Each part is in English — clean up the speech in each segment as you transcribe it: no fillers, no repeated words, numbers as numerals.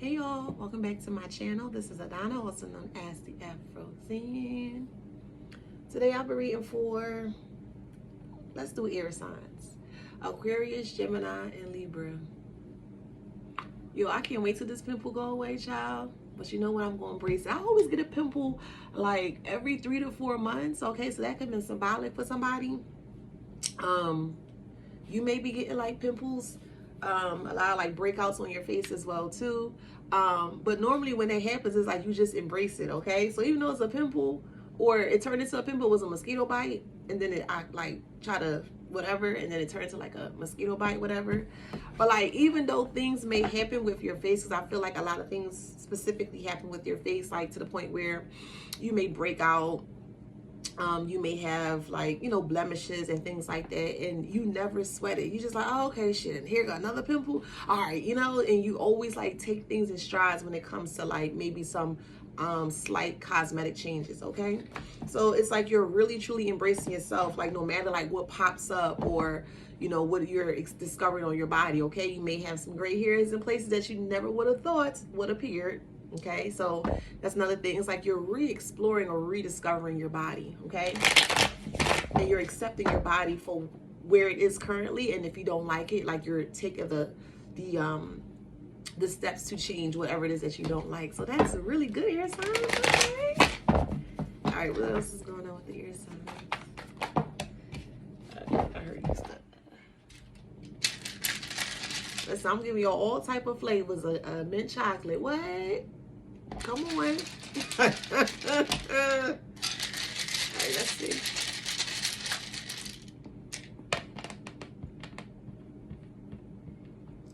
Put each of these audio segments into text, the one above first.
Hey y'all, welcome back to my channel. This is Adana, also known as TheAfrozen. Today I'll be reading for, let's do air signs. Aquarius, Gemini, and Libra. Yo, I can't wait till this pimple go away, child. But you know what, I'm going to embrace it. I always get a pimple like every 3 to 4 months. Okay, so that could be symbolic for somebody. You may be getting like pimples, a lot of like breakouts on your face as well too. But normally when that happens, it's like you just embrace it, okay? So even though it's a pimple, or it turned into a pimple, it was a mosquito bite, and then I like try to whatever, and then it turned to like a mosquito bite, whatever. But like, even though things may happen with your face, because I feel like a lot of things specifically happen with your face, like to the point where you may break out. You may have like, you know, blemishes and things like that, and you never sweat it. You just like, oh, okay, shit, and here got another pimple. All right, you know, and you always like take things in strides when it comes to like maybe some slight cosmetic changes, okay? So it's like you're really truly embracing yourself, like no matter like what pops up or, you know, what you're discovering on your body, okay? You may have some gray hairs in places that you never would have thought would appear. Okay, so that's another thing. It's like you're re-exploring or rediscovering your body, okay? And you're accepting your body for where it is currently, and if you don't like it, like you're taking the steps to change whatever it is that you don't like. So that's a really good air sign. Okay. All right, what else is going on with the air sign? I heard you stuff. Listen, I'm giving you all type of flavors of mint chocolate. What? Come on. All right, let's see.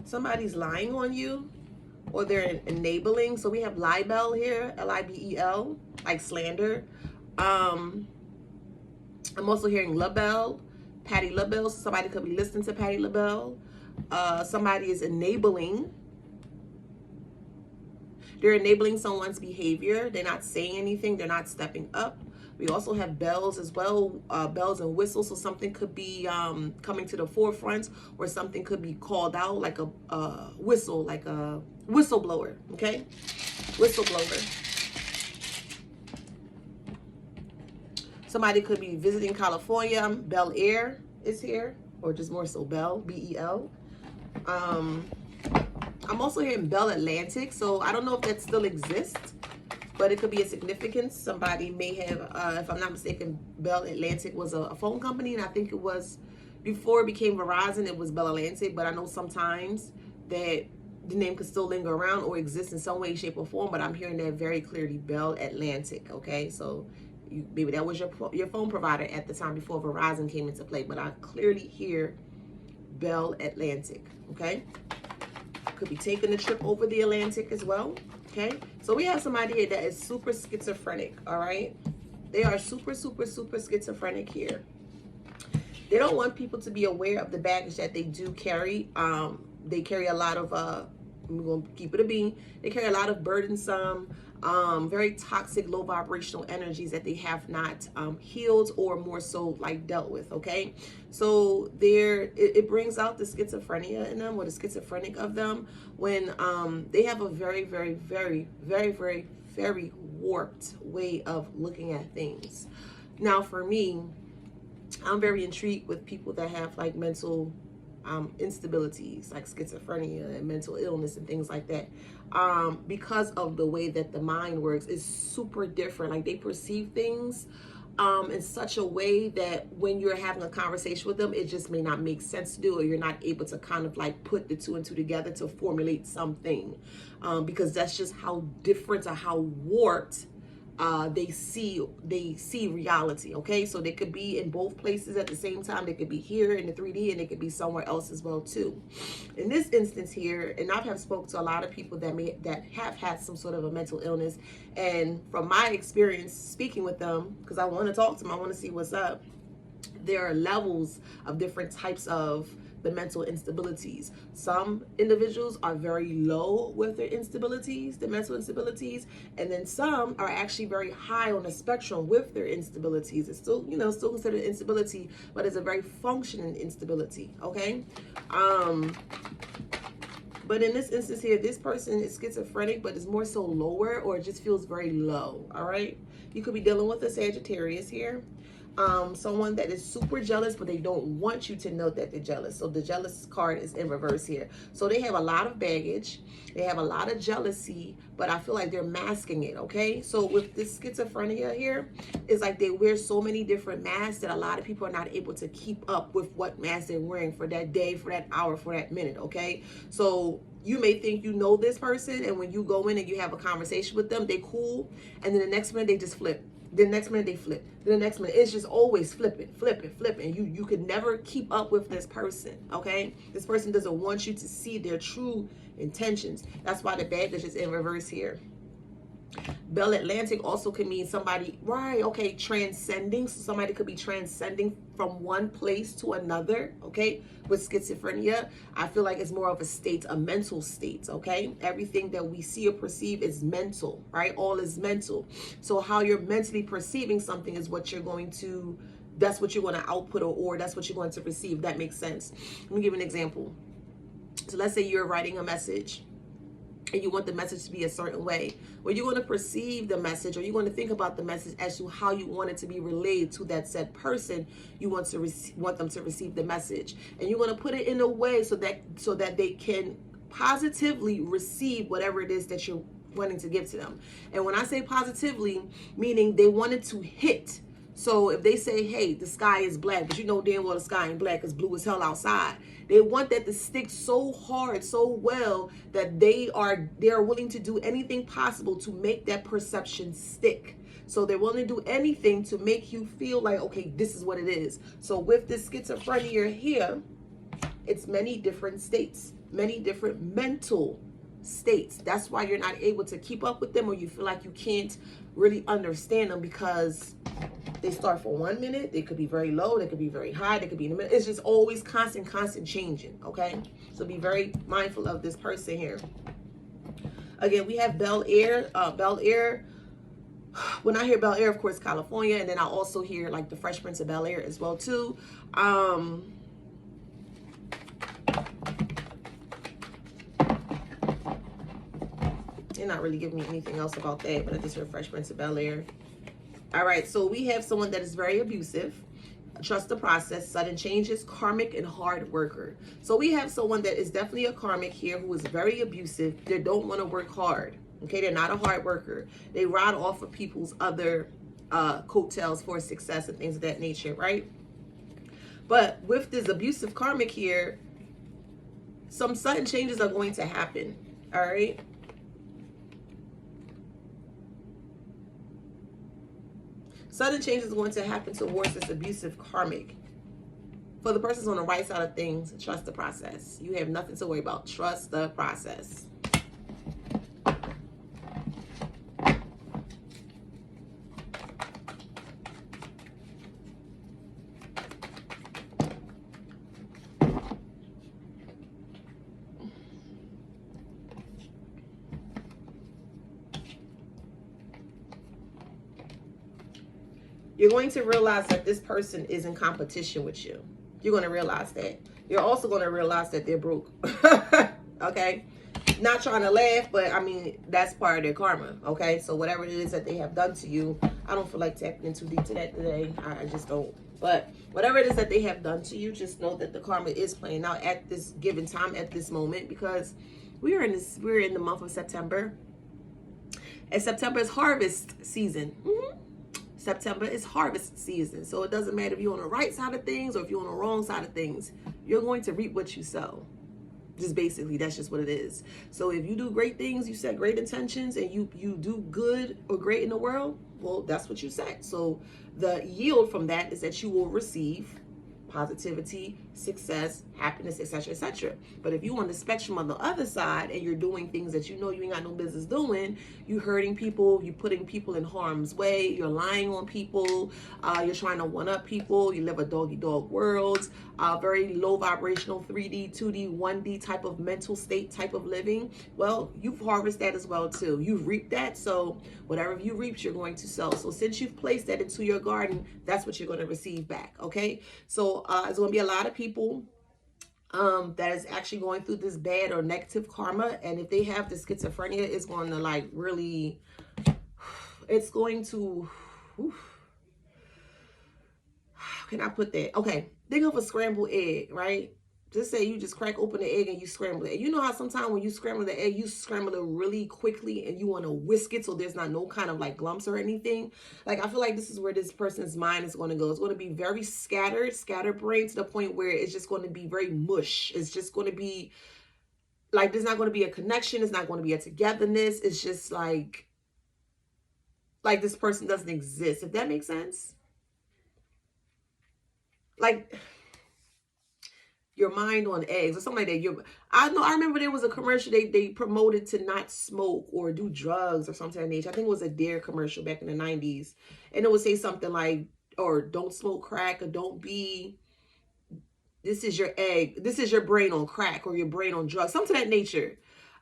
Somebody's lying on you, or they're enabling. So we have libel here, L-I-B-E-L, like slander. I'm also hearing label, Patty LaBelle. So somebody could be listening to Patty LaBelle. Somebody is enabling. They're enabling someone's behavior. They're not saying anything. They're not stepping up. We also have bells as well, bells and whistles. So something could be coming to the forefront, or something could be called out, like a whistle, like a whistleblower, okay? Whistleblower. Somebody could be visiting California. Bel Air is here, or just more so Bell, B-E-L. I'm also hearing Bell Atlantic, so I don't know if that still exists, but it could be a significance. Somebody may have, if I'm not mistaken, Bell Atlantic was a phone company, and I think it was, before it became Verizon, it was Bell Atlantic, but I know sometimes that the name could still linger around or exist in some way, shape, or form, but I'm hearing that very clearly, Bell Atlantic, okay? So maybe that was your phone provider at the time before Verizon came into play, but I clearly hear Bell Atlantic, okay? Could be taking a trip over the Atlantic as well, okay? So we have somebody here that is super schizophrenic, all right? They are super, super, super schizophrenic here. They don't want people to be aware of the baggage that they do carry. They carry a lot of, we're going to keep it a bean. They carry a lot of burdensome, very toxic, low vibrational energies that they have not healed, or more so like dealt with, okay? So it brings out the schizophrenia in them, or the schizophrenic of them, when they have a very, very, very, very, very, very warped way of looking at things. Now for me, I'm very intrigued with people that have like mental instabilities, like schizophrenia and mental illness and things like that, because of the way that the mind works is super different. Like they perceive things in such a way that when you're having a conversation with them, it just may not make sense to do, or you're not able to kind of like put the two and two together to formulate something, because that's just how different or how warped they see reality, okay? So they could be in both places at the same time. They could be here in the 3D, and they could be somewhere else as well too. In this instance here, and I have spoke to a lot of people that have had some sort of a mental illness, and from my experience speaking with them, because I want to talk to them, I want to see what's up, there are levels of different types of the mental instabilities. Some individuals are very low with their instabilities, the mental instabilities, and then some are actually very high on the spectrum with their instabilities. It's still, you know, still considered instability, but it's a very functioning instability, okay? But in this instance here, this person is schizophrenic, but is more so lower, or it just feels very low. All right. You could be dealing with a Sagittarius here. Someone that is super jealous, but they don't want you to know that they're jealous. So the jealous card is in reverse here. So they have a lot of baggage. They have a lot of jealousy, but I feel like they're masking it, okay? So with this schizophrenia here, it's like they wear so many different masks that a lot of people are not able to keep up with what mask they're wearing for that day, for that hour, for that minute, okay? So you may think you know this person, and when you go in and you have a conversation with them, they cool, and then the next minute they just flip. The next minute they flip. The next minute it's just always flipping. You could never keep up with this person, okay? This person doesn't want you to see their true intentions. That's why the baggage is in reverse here. Bell Atlantic also can mean somebody, right, okay, transcending. So somebody could be transcending from one place to another, okay? With schizophrenia, I feel like it's more of a state, a mental state, okay? Everything that we see or perceive is mental, right? All is mental. So how you're mentally perceiving something is what you're going to, that's what you're going to output, or that's what you're going to receive. That makes sense. Let me give you an example. So let's say you're writing a message, and you want the message to be a certain way. Well, you're going to perceive the message, or you're going to think about the message as to how you want it to be relayed to that said person. You want them to receive the message, and you're going to put it in a way so that they can positively receive whatever it is that you're wanting to give to them. And when I say positively, meaning they want it to hit. So if they say, hey, the sky is black, but you know damn well the sky ain't black, it's blue as hell outside. They want that to stick so hard, so well, that they are willing to do anything possible to make that perception stick. So they're willing to do anything to make you feel like, okay, this is what it is. So with this schizophrenia here, it's many different states, many different mental states. That's why you're not able to keep up with them, or you feel like you can't really understand them, because they start for 1 minute, they could be very low, they could be very high, they could be in the middle. It's just always constant changing, okay? So be very mindful of this person here. Again, we have Bel Air. Bel Air, when I hear Bel Air, of course, California, and then I also hear like the Fresh Prince of Bel Air as well too. They're not really giving me anything else about that, but I just heard Fresh Prince of Bel Air. All right, so we have someone that is very abusive, trust the process, sudden changes, karmic, and hard worker. So we have someone that is definitely a karmic here who is very abusive. They don't want to work hard, okay? They're not a hard worker. They ride off of people's other coattails for success and things of that nature, right? But with this abusive karmic here, some sudden changes are going to happen, all right? Sudden change is going to happen towards this abusive karmic. For the persons on the right side of things, trust the process. You have nothing to worry about. Trust the process. You're going to realize that this person is in competition with you. You're going to realize that. You're also going to realize that they're broke. Okay? Not trying to laugh, but I mean, that's part of their karma. Okay? So whatever it is that they have done to you, I don't feel like tapping in too deep to that today. I just don't. But whatever it is that they have done to you, just know that the karma is playing out at this given time, at this moment, because we're in the month of September. And September is harvest season. September is harvest season. So it doesn't matter if you're on the right side of things or if you're on the wrong side of things. You're going to reap what you sow. Just basically, that's just what it is. So if you do great things, you set great intentions, and you do good or great in the world, well, that's what you set. So the yield from that is that you will receive positivity, success, happiness, etc., etc. But if you on the spectrum on the other side and you're doing things that you know you ain't got no business doing, you hurting people, you putting people in harm's way, you're lying on people, you're trying to one-up people, you live a dog-eat-dog world, very low vibrational 3D, 2D, 1D type of mental state type of living, well, you've harvested that as well too. You've reaped that, so whatever you reaped, you're going to sow. So since you've placed that into your garden, that's what you're going to receive back, okay? So it's going to be a lot of people that is actually going through this bad or negative karma. And if they have the schizophrenia, it's going to like really, it's going to, how can I put that? Okay, think of a scrambled egg, right? Just say you just crack open the egg and you scramble it. You know how sometimes when you scramble the egg, you scramble it really quickly and you want to whisk it so there's not no kind of like lumps or anything. Like I feel like this is where this person's mind is going to go. It's going to be very scatterbrained to the point where it's just going to be very mush. It's just going to be like there's not going to be a connection. It's not going to be a togetherness. It's just like this person doesn't exist. If that makes sense. Like your mind on eggs or something like that. I remember there was a commercial they promoted to not smoke or do drugs or something of that nature. I think it was a Dare commercial back in the 90s. And it would say something like, or don't smoke crack, or don't be, this is your egg, this is your brain on crack or your brain on drugs, something of that nature.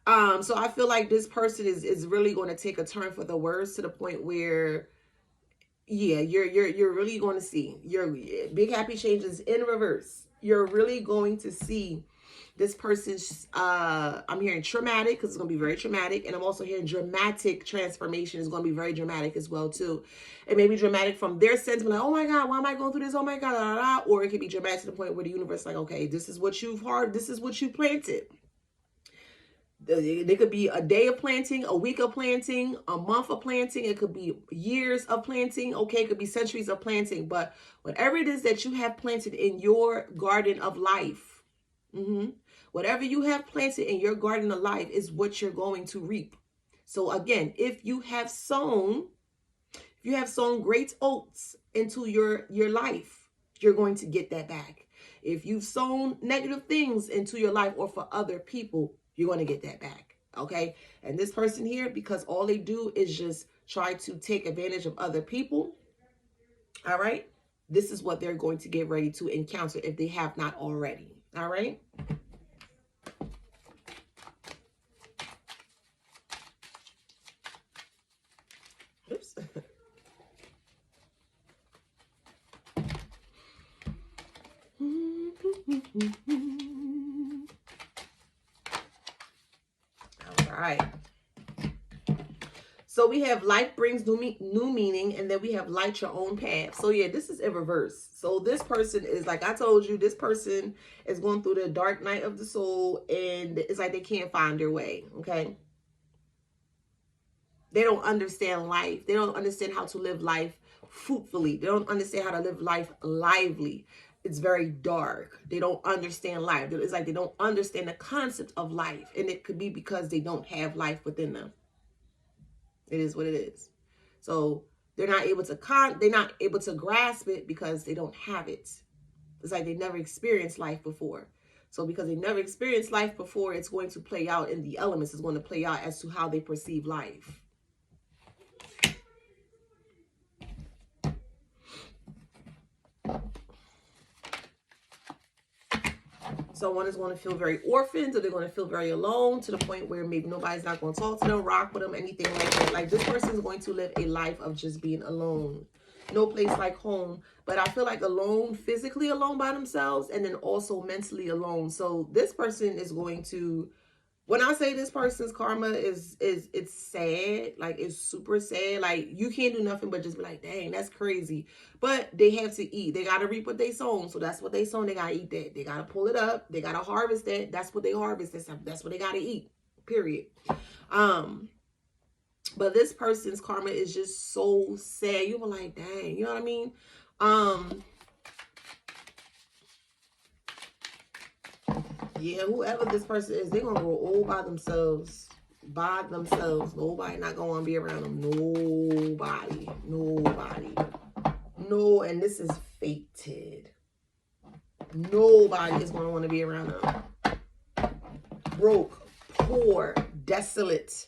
So I feel like this person is really going to take a turn for the worse to the point where, yeah, you're really going to see your big happy changes in reverse. You're really going to see this person's, I'm hearing traumatic, because it's going to be very traumatic. And I'm also hearing dramatic transformation is going to be very dramatic as well, too. It may be dramatic from their sense, like, oh my God, why am I going through this? Oh my God, blah, blah, blah. Or it could be dramatic to the point where the universe is like, okay, this is what you've heard. This is what you planted. There could be a day of planting, a week of planting, a month of planting. It could be years of planting. Okay, it could be centuries of planting. But whatever it is that you have planted in your garden of life, whatever you have planted in your garden of life is what you're going to reap. So again, if you have sown great oats into your life, you're going to get that back. If you've sown negative things into your life or for other people, you're going to get that back. Okay. And this person here, because all they do is just try to take advantage of other people. All right. This is what they're going to get ready to encounter if they have not already. All right. Oops. All right. So we have life brings new meaning, and then we have light your own path. So yeah, this is in reverse. So this person is, like I told you, this person is going through the dark night of the soul, and it's like they can't find their way, okay? They don't understand life. They don't understand how to live life fruitfully. They don't understand how to live life lively. It's very dark. They don't understand life. It's like they don't understand the concept of life, and it could be because they don't have life within them. It is what it is. So they're not able to grasp it because they don't have it. It's like they never experienced life before. So because they never experienced life before, it's going to play out in the elements. It's going to play out as to how they perceive life. So one is going to feel very orphaned, or they're going to feel very alone to the point where maybe nobody's not going to talk to them, rock with them, anything like that. Like this person is going to live a life of just being alone. No place like home. But I feel like alone, physically alone by themselves, and then also mentally alone. So this person is going to, when I say this person's karma is it's sad, like it's super sad. Like you can't do nothing but just be like, dang, that's crazy. But they have to eat. They got to reap what they sown. So that's what they sown. They got to eat that. They got to pull it up. They got to harvest that. That's what they harvest. That's what they got to eat, period. But this person's karma is just so sad. You were like, dang, you know what I mean? Yeah, whoever this person is, they're going to grow old by themselves. By themselves. Nobody not going to be around them. Nobody. Nobody. No, and this is fated. Nobody is going to want to be around them. Broke, poor, desolate.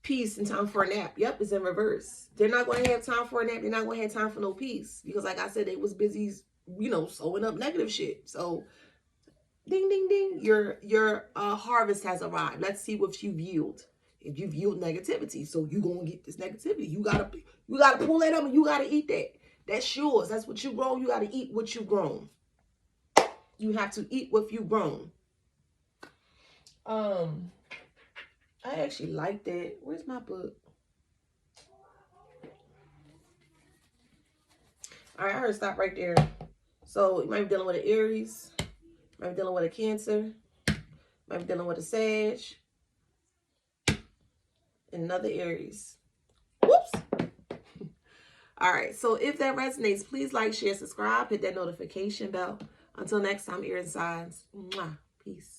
Peace and time for a nap. Yep, it's in reverse. They're not going to have time for a nap. They're not going to have time for no peace. Because like I said, they was busy, you know, sewing up negative shit. So, ding, ding, ding. Your harvest has arrived. Let's see what you've yielded. You viewed negativity, so you gonna get this negativity. You gotta pull that up and you gotta eat that. That's yours. That's what you grown. You gotta eat what you grown. You have to eat what you grown. I actually like that. Where's my book? All right, I heard stop right there. So you might be dealing with an Aries, might be dealing with a Cancer, might be dealing with a Sag, another Aries. Whoops. All right, so if that resonates, please like, share, subscribe, hit that notification bell. Until next time, ear and signs. Mwah. Peace.